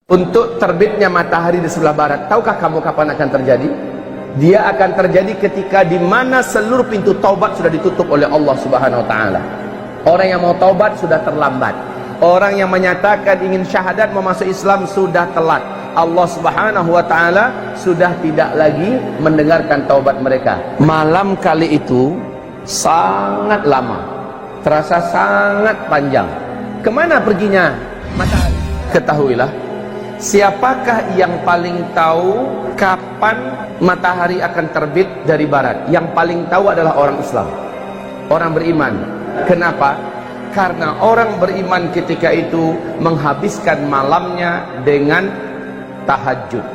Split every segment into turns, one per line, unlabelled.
untuk terbitnya matahari di sebelah barat. Tahukah kamu kapan akan terjadi? Dia akan terjadi ketika di mana seluruh pintu taubat sudah ditutup oleh Allah Subhanahu wa taala. Orang yang mau taubat sudah terlambat. Orang yang menyatakan ingin syahadat mau masuk Islam sudah telat. Allah Subhanahu wa taala sudah tidak lagi mendengarkan taubat mereka. Malam kali itu sangat lama, terasa sangat panjang. Kemana perginya matahari? Ketahuilah, siapakah yang paling tahu kapan matahari akan terbit dari barat? Yang paling tahu adalah orang Islam, orang beriman. Kenapa? Karena orang beriman ketika itu menghabiskan malamnya dengan tahajud,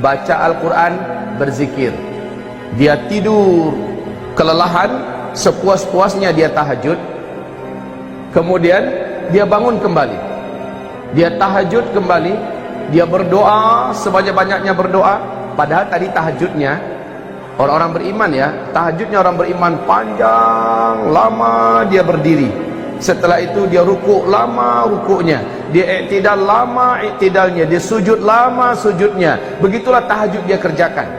baca Al-Quran, berzikir. Dia tidur kelelahan, sepuas-puasnya dia tahajud, kemudian dia bangun kembali, dia tahajud kembali, dia berdoa sebanyak-banyaknya berdoa. Padahal tadi tahajudnya orang-orang beriman ya, tahajudnya orang beriman panjang, lama dia berdiri. Setelah itu dia rukuk lama rukuknya, dia iktidal lama iktidalnya, dia sujud lama sujudnya. Begitulah tahajud dia kerjakan.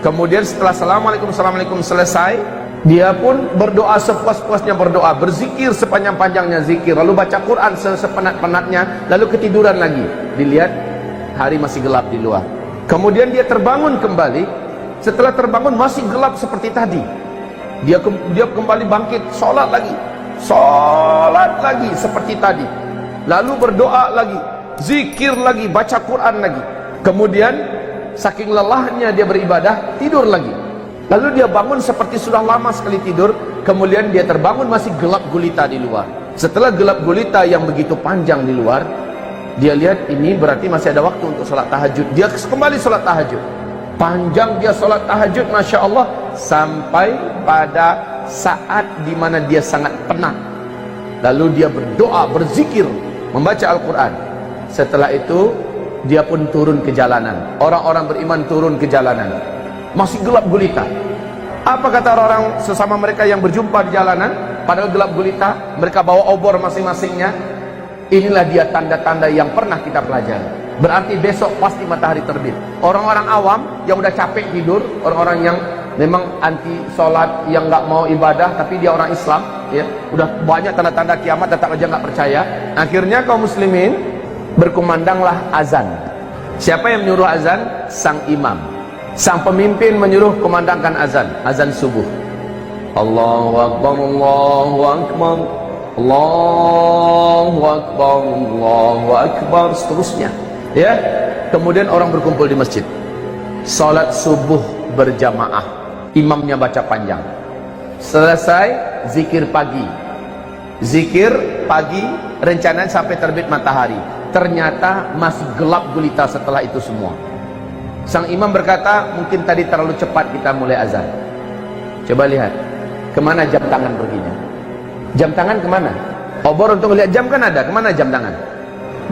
Kemudian setelah assalamualaikum selesai, dia pun berdoa sepuas-puasnya berdoa, berzikir sepanjang-panjangnya zikir, lalu baca Quran sepenat-penatnya, lalu ketiduran lagi. Dilihat hari masih gelap di luar. Kemudian dia terbangun kembali. Setelah terbangun masih gelap seperti tadi. Dia kembali bangkit, sholat lagi seperti tadi, lalu berdoa lagi, zikir lagi, baca Quran lagi. Kemudian saking lelahnya dia beribadah, tidur lagi. Lalu dia bangun seperti sudah lama sekali tidur. Kemudian dia terbangun masih gelap gulita di luar. Setelah gelap gulita yang begitu panjang di luar, dia lihat ini berarti masih ada waktu untuk sholat tahajud. Dia kembali sholat tahajud. Panjang dia sholat tahajud, Masya Allah, sampai pada saat dimana dia sangat penat. Lalu dia berdoa, berzikir, membaca Al-Quran. Setelah itu dia pun turun ke jalanan. Orang-orang beriman turun ke jalanan, masih gelap gulita. Apa kata orang-orang sesama mereka yang berjumpa di jalanan? Padahal gelap gulita, mereka bawa obor masing-masingnya. Inilah dia tanda-tanda yang pernah kita pelajari. Berarti besok pasti matahari terbit. Orang-orang awam yang udah capek tidur, orang-orang yang memang anti sholat, yang nggak mau ibadah, tapi dia orang Islam, ya, udah banyak tanda-tanda kiamat, tetap aja nggak percaya. Akhirnya kaum muslimin berkumandanglah azan. Siapa yang menyuruh azan? Sang imam, sang pemimpin menyuruh kumandangkan azan, azan subuh. Allahu Akbar, Allahu Akbar, Allahu Akbar, Allahu Akbar, seterusnya. Ya, kemudian orang berkumpul di masjid, salat subuh berjamaah, imamnya baca panjang. Selesai zikir pagi, rencananya sampai terbit matahari. Ternyata masih gelap gulita setelah itu semua. Sang imam berkata, mungkin tadi terlalu cepat kita mulai azan. Coba lihat, kemana jam tangan perginya? Jam tangan kemana? Obor untuk lihat jam kan ada, kemana jam tangan?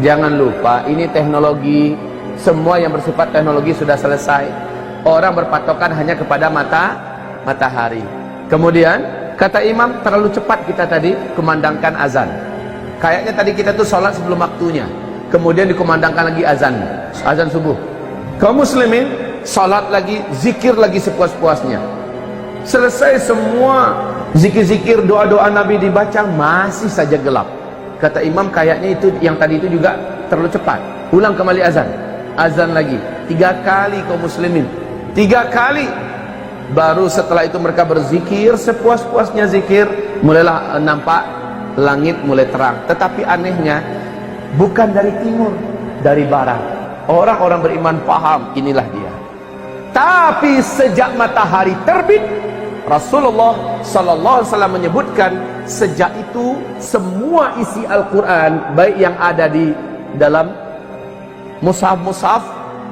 Jangan lupa, ini teknologi, semua yang bersifat teknologi sudah selesai. Orang berpatokan hanya kepada matahari. Kemudian kata imam, terlalu cepat kita tadi kumandangkan azan. Kayaknya tadi kita tuh sholat sebelum waktunya. Kemudian dikumandangkan lagi azan subuh. Kaum muslimin sholat lagi, zikir lagi sepuas-puasnya. Selesai semua zikir-zikir, doa-doa Nabi dibaca, masih saja gelap. Kata imam, kayaknya itu yang tadi itu juga terlalu cepat. Ulang kembali azan lagi 3 kali kaum muslimin, 3 kali. Baru setelah itu mereka berzikir sepuas-puasnya zikir, mulailah nampak langit mulai terang. Tetapi anehnya bukan dari timur, dari barat. Orang-orang beriman paham, inilah dia. Tapi sejak matahari terbit, Rasulullah sallallahu alaihi wasallam menyebutkan, sejak itu semua isi Al-Quran, baik yang ada di dalam mushaf-mushaf,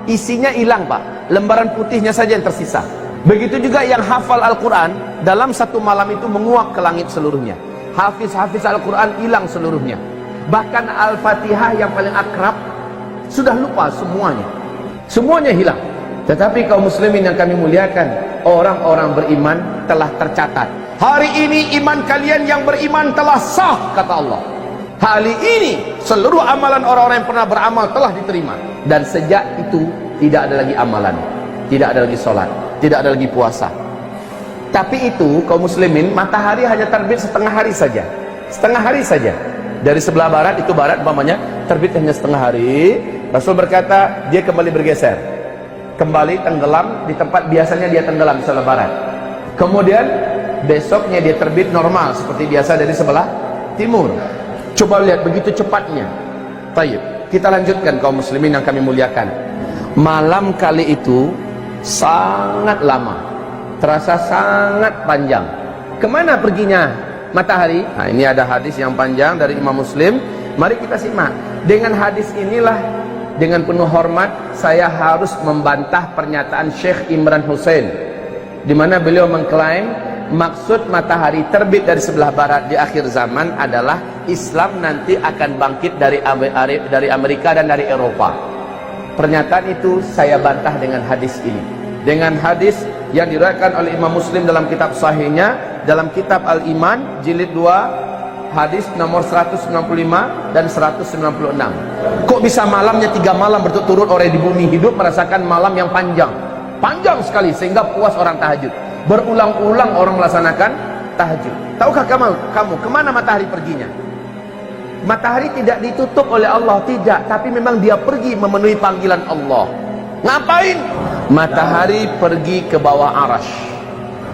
isinya hilang, Pak. Lembaran putihnya saja yang tersisa. Begitu juga yang hafal Al-Quran, dalam satu malam itu menguap ke langit seluruhnya. Hafiz-hafiz Al-Quran hilang seluruhnya. Bahkan Al-Fatihah yang paling akrab sudah lupa semuanya. Semuanya hilang. Tetapi kaum muslimin yang kami muliakan, orang-orang beriman telah tercatat. Hari ini iman kalian yang beriman telah sah, kata Allah. Hari ini seluruh amalan orang-orang yang pernah beramal telah diterima. Dan sejak itu tidak ada lagi amalan, tidak ada lagi sholat, tidak ada lagi puasa. Tapi itu kaum muslimin, matahari hanya terbit setengah hari saja. Setengah hari saja. Dari sebelah barat, itu barat umpamanya, terbit hanya setengah hari. Rasul berkata, dia kembali bergeser, kembali tenggelam di tempat biasanya dia tenggelam, sebelah barat. Kemudian besoknya dia terbit normal seperti biasa dari sebelah timur. Coba lihat begitu cepatnya. Baik, kita lanjutkan kaum muslimin yang kami muliakan. Malam kali itu sangat lama, terasa sangat panjang. Kemana perginya matahari? Nah, ini ada hadis yang panjang dari Imam Muslim. Mari kita simak. Dengan hadis inilah, dengan penuh hormat, saya harus membantah pernyataan Syekh Imran Hussein, di mana beliau mengklaim maksud matahari terbit dari sebelah barat di akhir zaman adalah Islam nanti akan bangkit dari Amerika dan dari Eropa. Pernyataan itu saya bantah dengan hadis ini, dengan hadis yang diriwayatkan oleh Imam Muslim dalam kitab sahihnya, dalam kitab Al-Iman jilid 2 hadis nomor 195 dan 196. Kok bisa malamnya 3 malam berturut-turut orang di bumi hidup merasakan malam yang panjang sekali sehingga puas orang tahajud. Berulang-ulang orang melaksanakan tahajud. Tahukah kamu kemana matahari perginya? Matahari tidak ditutup oleh Allah, tidak, tapi memang dia pergi memenuhi panggilan Allah. Ngapain? Matahari pergi ke bawah arasy,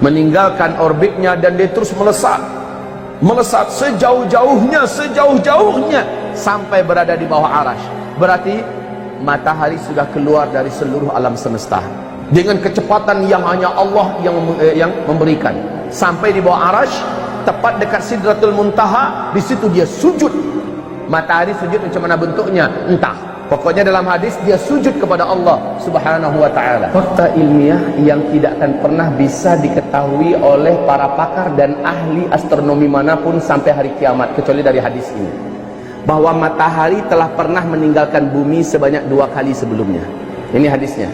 meninggalkan orbitnya, dan dia terus melesat sejauh-jauhnya sampai berada di bawah arasy. Berarti matahari sudah keluar dari seluruh alam semesta dengan kecepatan yang hanya Allah yang memberikan, sampai di bawah arasy, tepat dekat Sidratul Muntaha. Di situ dia sujud. Matahari sujud macam mana bentuknya entah, pokoknya dalam hadis dia sujud kepada Allah Subhanahu wa ta'ala. Fakta ilmiah yang tidak akan pernah bisa diketahui oleh para pakar dan ahli astronomi manapun sampai hari kiamat, kecuali dari hadis ini, bahwa matahari telah pernah meninggalkan bumi sebanyak 2 kali sebelumnya. Ini hadisnya.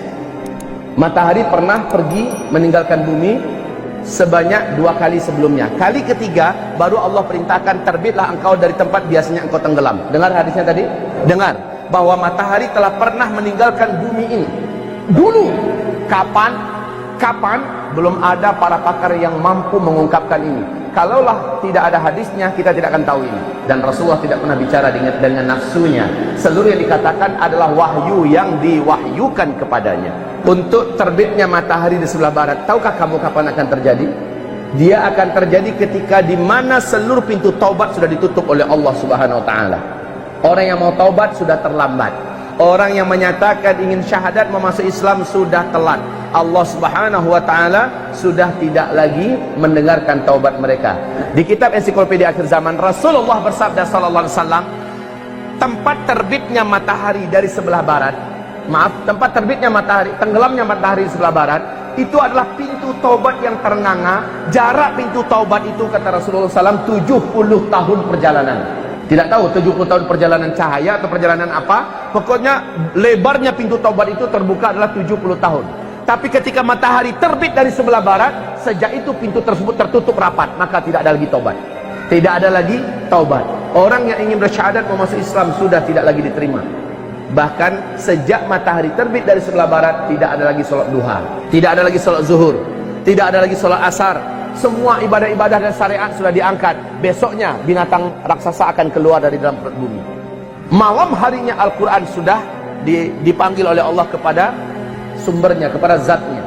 Matahari pernah pergi meninggalkan bumi sebanyak 2 kali sebelumnya. Kali ketiga baru Allah perintahkan, terbitlah engkau dari tempat biasanya engkau tenggelam. Dengar hadisnya tadi? Dengar bahwa matahari telah pernah meninggalkan bumi ini dulu. Kapan? Belum ada para pakar yang mampu mengungkapkan ini. Kalaulah tidak ada hadisnya, kita tidak akan tahu ini. Dan Rasulullah tidak pernah bicara dengan nafsunya. Seluruh yang dikatakan adalah wahyu yang diwahyukan kepadanya. Untuk terbitnya matahari di sebelah barat, tahukah kamu kapan akan terjadi? Dia akan terjadi ketika di mana seluruh pintu taubat sudah ditutup oleh Allah Subhanahu wa ta'ala. Orang yang mau taubat sudah terlambat. Orang yang menyatakan ingin syahadat memasuk Islam sudah telat. Allah Subhanahu wa ta'ala sudah tidak lagi mendengarkan taubat mereka. Di kitab ensiklopedia akhir zaman, Rasulullah bersabda sallallahu alaihi wasallam, tempat terbitnya matahari dari sebelah barat, tempat terbitnya matahari, tenggelamnya matahari di sebelah barat, itu adalah pintu taubat yang ternganga. Jarak pintu taubat itu, kata Rasulullah SAW, 70 tahun perjalanan. Tidak tahu 70 tahun perjalanan cahaya atau perjalanan apa, pokoknya lebarnya pintu taubat itu terbuka adalah 70 tahun. Tapi ketika matahari terbit dari sebelah barat, sejak itu pintu tersebut tertutup rapat, maka tidak ada lagi taubat. Tidak ada lagi taubat. Orang yang ingin bersyahadat memasuk Islam sudah tidak lagi diterima. Bahkan sejak matahari terbit dari sebelah barat, tidak ada lagi sholat duha, tidak ada lagi sholat zuhur, tidak ada lagi sholat asar. Semua ibadah-ibadah dan syariat sudah diangkat. Besoknya binatang raksasa akan keluar dari dalam perut bumi. Malam harinya Al-Quran sudah dipanggil oleh Allah kepada sumbernya, kepada zatnya.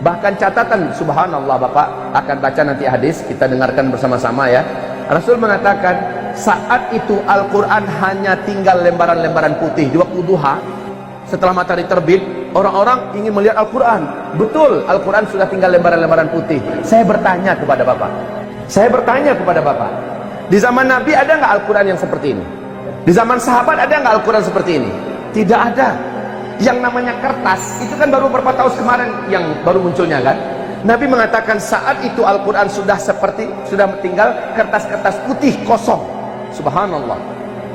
Bahkan catatan, subhanallah, Bapak akan baca nanti hadis, kita dengarkan bersama-sama ya. Rasul mengatakan saat itu Al-Quran hanya tinggal lembaran-lembaran putih. Di waktu duha, setelah matahari terbit, orang-orang ingin melihat Al-Quran. Betul, Al-Quran sudah tinggal lembaran-lembaran putih. Saya bertanya kepada Bapak, di zaman Nabi ada nggak Al-Quran yang seperti ini? Di zaman sahabat ada nggak Al-Quran seperti ini? Tidak ada. Yang namanya kertas itu kan baru beberapa tahun kemarin yang baru munculnya kan. Nabi mengatakan saat itu Al-Quran sudah tinggal kertas-kertas putih kosong. Subhanallah.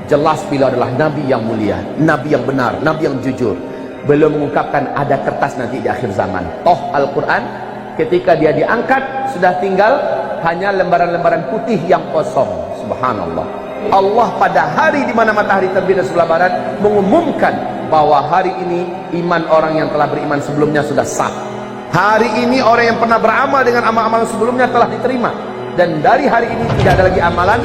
Jelas beliau adalah Nabi yang mulia, Nabi yang benar, Nabi yang jujur. Beliau mengungkapkan ada kertas nanti di akhir zaman. Toh Al-Quran ketika dia diangkat sudah tinggal hanya lembaran-lembaran putih yang kosong. Subhanallah. Allah pada hari di mana matahari terbit dari sebelah barat mengumumkan bahwa hari ini iman orang yang telah beriman sebelumnya sudah sah. Hari ini orang yang pernah beramal dengan amal-amal sebelumnya telah diterima, dan dari hari ini tidak ada lagi amalan